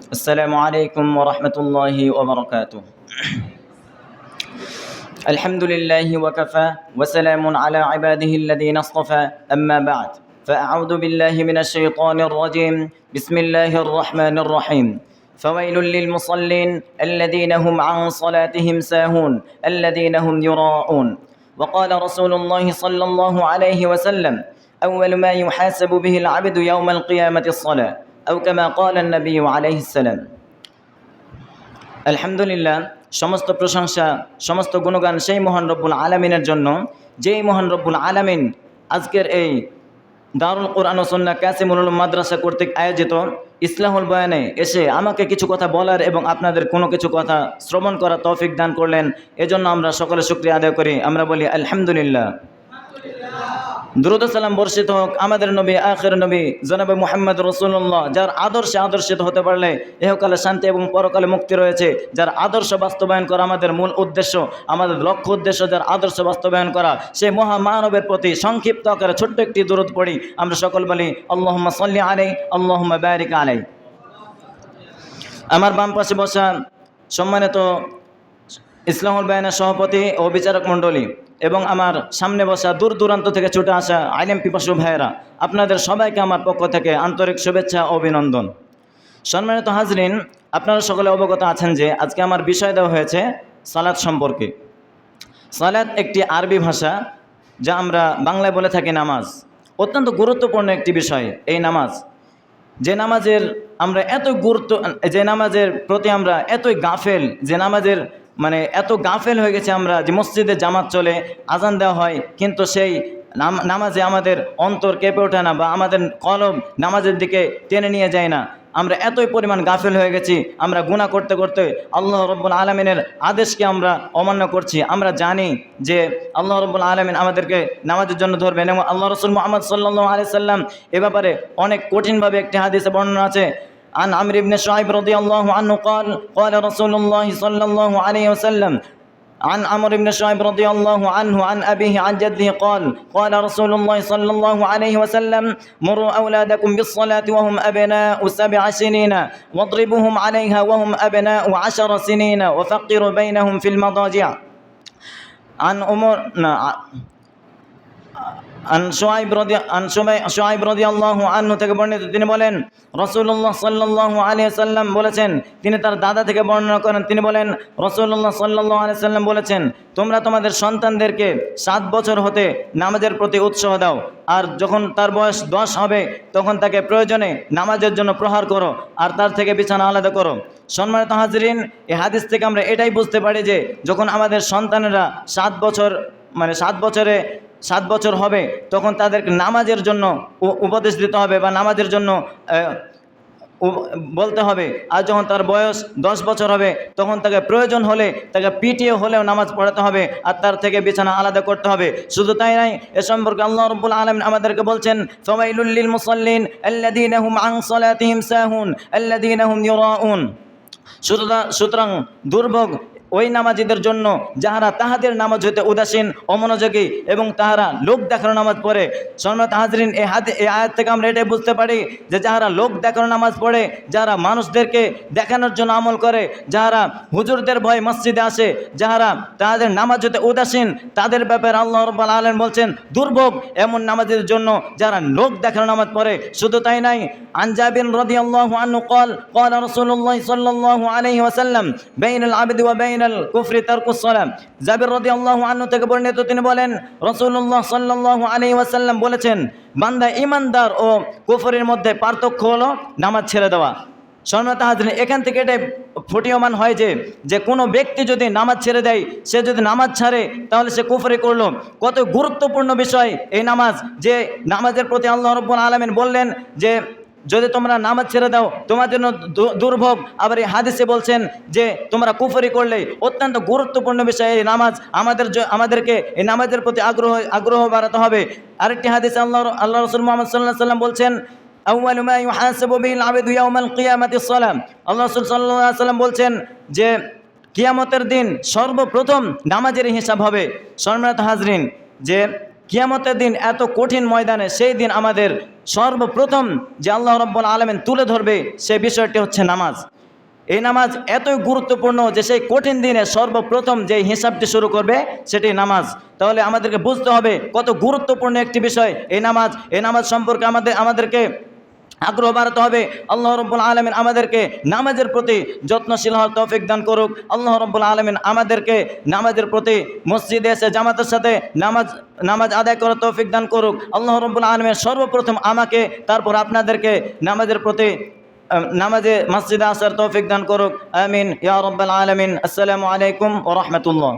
السلام عليكم ورحمة الله وبركاته. الحمد لله وكفى وسلام على عباده الذين اصطفى، أما بعد، فأعوذ بالله من الشيطان الرجيم. بسم الله الرحمن الرحيم. فويل للمصلين الذين هم عن صلاتهم ساهون الذين هم يراءون. وقال رسول الله صلى الله عليه وسلم: أول ما يحاسب به العبد يوم القيامة الصلاة، أو كما قال النبي عليه السلام. আলহামদুলিল্লাহ, সমস্ত প্রশংসা, সমস্ত গুণগান সেই মহান রব্বুল আলামিনের জন্য, যেই মহান রব্বুল আলামিন আজকের এই দারুল কোরআন ও সুন্নাহ কাসিমুল উলুম মাদ্রাসা কর্তৃক আয়োজিত ইসলাহুল বয়ানে এসে আমাকে কিছু কথা বলার এবং আপনাদের কোনো কিছু কথা শ্রবণ করার তৌফিক দান করলেন। এজন্য আমরা সকলে শুকরিয়া আদায় করি। আমরা বলি আলহামদুলিল্লাহ। দুরূদ ও সালাম বর্ষিত হোক আমাদের নবী, আখির নবী জনাবে মুহাম্মদ রাসূলুল্লাহ, যার আদর্শে আদর্শিত হতে পারলে ইহকালে শান্তি এবং পরকালে মুক্তি রয়েছে। যার আদর্শ বাস্তবায়ন করা আমাদের মূল উদ্দেশ্য, আমাদের লক্ষ্য উদ্দেশ্য, যার আদর্শ বাস্তবায়ন করা, সেই মহামানবের প্রতি সংক্ষিপ্ত আকারে ছোট্ট একটি দুরূদ পড়ি। আমরা সকল বলি আল্লাহুম্মা সাল্লি আলাইহি আল্লাহুম্মা বারিক আলাইহি। আমার বাম পাশে বসা সম্মানিত ইসলাহুল বয়ানের সভাপতি ও বিচারক মণ্ডলী এবং আমার সামনে বসা দূর দূরান্ত থেকে ছুটে আসা আইলেম পিপাসু ভাইয়েরা, আপনাদের সবাইকে আমার পক্ষ থেকে আন্তরিক শুভেচ্ছা ও অভিনন্দন। সম্মানিত হাজরিন, আপনারা সকলে অবগত আছেন যে আজকে আমার বিষয় দেওয়া হয়েছে সালাত সম্পর্কে। সালাত একটি আরবি ভাষা, যা আমরা বাংলায় বলে থাকি নামাজ। অত্যন্ত গুরুত্বপূর্ণ একটি বিষয় এই নামাজ। যে নামাজের আমরা যে নামাজের প্রতি আমরা এতই গাফেল, যে নামাজের এত গাফেল হয়ে গেছে আমরা, যে মসজিদে জামাত চলে, আজান দেওয়া হয়, কিন্তু সেই নামাজে আমাদের অন্তর কেঁপে ওঠে না বা আমাদের কলব নামাজের দিকে টেনে নিয়ে যায় না। আমরা এতই পরিমাণ গাফেল হয়ে গেছি, আমরা গুনাহ করতে করতে আল্লাহ রাব্বুল আলামিনের আদেশকে আমরা অমান্য করছি। আমরা জানি যে আল্লাহ রাব্বুল আলামিন আমাদেরকে নামাজের জন্য ধরবেন, এবং আল্লাহ রাসূল মুহাম্মদ সাল্লাল্লাহু আলাইহি সাল্লাম এ ব্যাপারে অনেক কঠিনভাবে একটি হাদিসে বর্ণনা আছে। عن عمرو بن شعيب رضي الله عنه قال قال رسول الله صلى الله عليه وسلم عن عمرو بن شعيب رضي الله عنه عن أبيه عن جده قال قال رسول الله صلى الله عليه وسلم مروا أولادكم بالصلاة وهم أبناء 7 سنين واضربوهم عليها وهم أبناء 10 سنين وفقروا بينهم في المضاجع. عن শুআইব রাদিয়াল্লাহু আনহু থেকে বর্ণিত, তিনি বলেন রাসূলুল্লাহ সাল্লাল্লাহু আলাইহি সাল্লাম বলেছেন, তিনি তার দাদা থেকে বর্ণনা করেন, তিনি বলেন রাসূলুল্লাহ সাল্লাল্লাহু আলাইহি সাল্লাম বলেছেন, তোমরা তোমাদের সন্তানদেরকে 7 বছর হতে নামাজের প্রতি উৎসাহ দাও, আর যখন তার বয়স 10 হবে তখন তাকে প্রয়োজনে নামাজের জন্য প্রহার করো, আর তার থেকে বিছানা আলাদা করো। সম্মানিত হাজরিন, এই হাদিস থেকে আমরা এটাই বুঝতে পারি যে যখন আমাদের সন্তানেরা 7 বছর হবে তখন তাদেরকে নামাজের জন্য উপদেশ দিতে হবে বা নামাজের জন্য বলতে হবে। আর যখন তার বয়স 10 বছর হবে তখন তাকে প্রয়োজন হলে তাকে পিটিয়ে হলেও নামাজ পড়াতে হবে, আর তার থেকে বিছানা আলাদা করতে হবে। শুধু তাই নয়, এ সম্পর্কে আল্লাহ রাব্বুল আলামিন আমাদেরকে বলছেন ফাওয়াইলুল লিল মুসাল্লিন আল্লাযীনা হুম আন সালাতিহিম সাহুন আল্লাযীনা হুম ইউরাউন। সুতরাং দুর্ভোগ ওই নামাজিদের জন্য যাহারা তাহাদের নামাজ হইতে উদাসীন, অমনোযোগী এবং তাহারা লোক দেখানো নামাজ পড়ে। সম্মানিত হাজরিন, এই আয়াত থেকে আমরা এটাই বুঝতে পারি যে যাহারা লোক দেখানো নামাজ পড়ে, যারা মানুষদেরকে দেখানোর জন্য আমল করে, যাহারা হুজুরদের ভয় মসজিদে আসে, যাহারা তাদের নামাজ হইতে উদাসীন, তাদের ব্যাপারে আল্লাহ রাব্বুল আলামিন বলছেন দুর্ভোগ এমন নামাজের জন্য যারা লোক দেখানো নামাজ পড়ে। শুধু তাই নাই, আন জাবির রাদিয়াল্লাহু আনহু قال قال رسول الله صلى الله عليه وسلم بين العبد وبين কুফরি তারকুস সালাম। জাবির রাদিয়াল্লাহু আনহু থেকে বর্ণিত, তিনি বলেন রাসূলুল্লাহ সাল্লাল্লাহু আলাইহি ওয়াসাল্লাম বলেছেন, বান্দা ঈমানদার ও কুফরের মধ্যে পার্থক্য হলো নামাজ ছেড়ে দেওয়া। সম্মানিত হাজরিন, এখান থেকে এটা ফুটিয়মান হয় যে কোনো ব্যক্তি যদি নামাজ ছেড়ে দেয়, সে যদি নামাজ ছাড়ে তাহলে সে কুফরি করলো। কত গুরুত্বপূর্ণ বিষয় এই নামাজ, যে নামাজের প্রতি আল্লাহ রাব্বুল আলামিন বললেন যে যদি তোমরা নামাজ ছেড়ে দাও তোমার জন্য দুর্ভোগ। আবার এই হাদিসে বলছেন যে তোমরা কুফরি করলে। অত্যন্ত গুরুত্বপূর্ণ বিষয় এই নামাজ। আমাদেরকে এই নামাজের প্রতি আগ্রহ বাড়াতে হবে। আরেকটি হাদিসে আল্লাহ রাসূল মুহাম্মদ সাল্লাল্লাহু আলাইহি ওয়াসাল্লাম বলছেন আউয়ালু মা ইউহাসাবু বিহিল আবদু ইয়াওমাল কিয়ামাতিস সালাম। আল্লাহ রাসূল সাল্লাল্লাহু আলাইহি ওয়াসাল্লাম বলছেন যে কিয়ামতের দিন সর্বপ্রথম নামাজের হিসাব হবে। সম্মানিত হাজরিন, যে কিয়ামতের দিন এত কঠিন ময়দানে, সেই দিন আমাদের সর্বপ্রথম যে আল্লাহ রাব্বুল আলামিন তুলে ধরবে সেই বিষয়টি হচ্ছে নামাজ। এই নামাজ এতই গুরুত্বপূর্ণ যে সেই কঠিন দিনে সর্বপ্রথম যে হিসাবটি শুরু করবে সেটি নামাজ। তাহলে আমাদেরকে বুঝতে হবে কত গুরুত্বপূর্ণ একটি বিষয় এই নামাজ। এই নামাজ সম্পর্কে আমাদেরকে আগ্রহ বাড়াতে হবে। আল্লাহ রাব্বুল আলামিন আমাদেরকে নামাজের প্রতি যত্নশীল হওয়ার তৌফিক দান করুক। আল্লাহ রাব্বুল আলামিন আমাদেরকে নামাজের প্রতি মসজিদে এসে জামাতের সাথে নামাজ আদায় করার তৌফিক দান করুক। আল্লাহ রাব্বুল আলামিন সর্বপ্রথম আমাকে তারপর আপনাদেরকে নামাজের প্রতি নামাজে মসজিদে আসার তৌফিক দান করুক। আমিন ইয়া রাব্বাল আলামিন। আসসালামু আলাইকুম ওয়া রাহমাতুল্লাহ।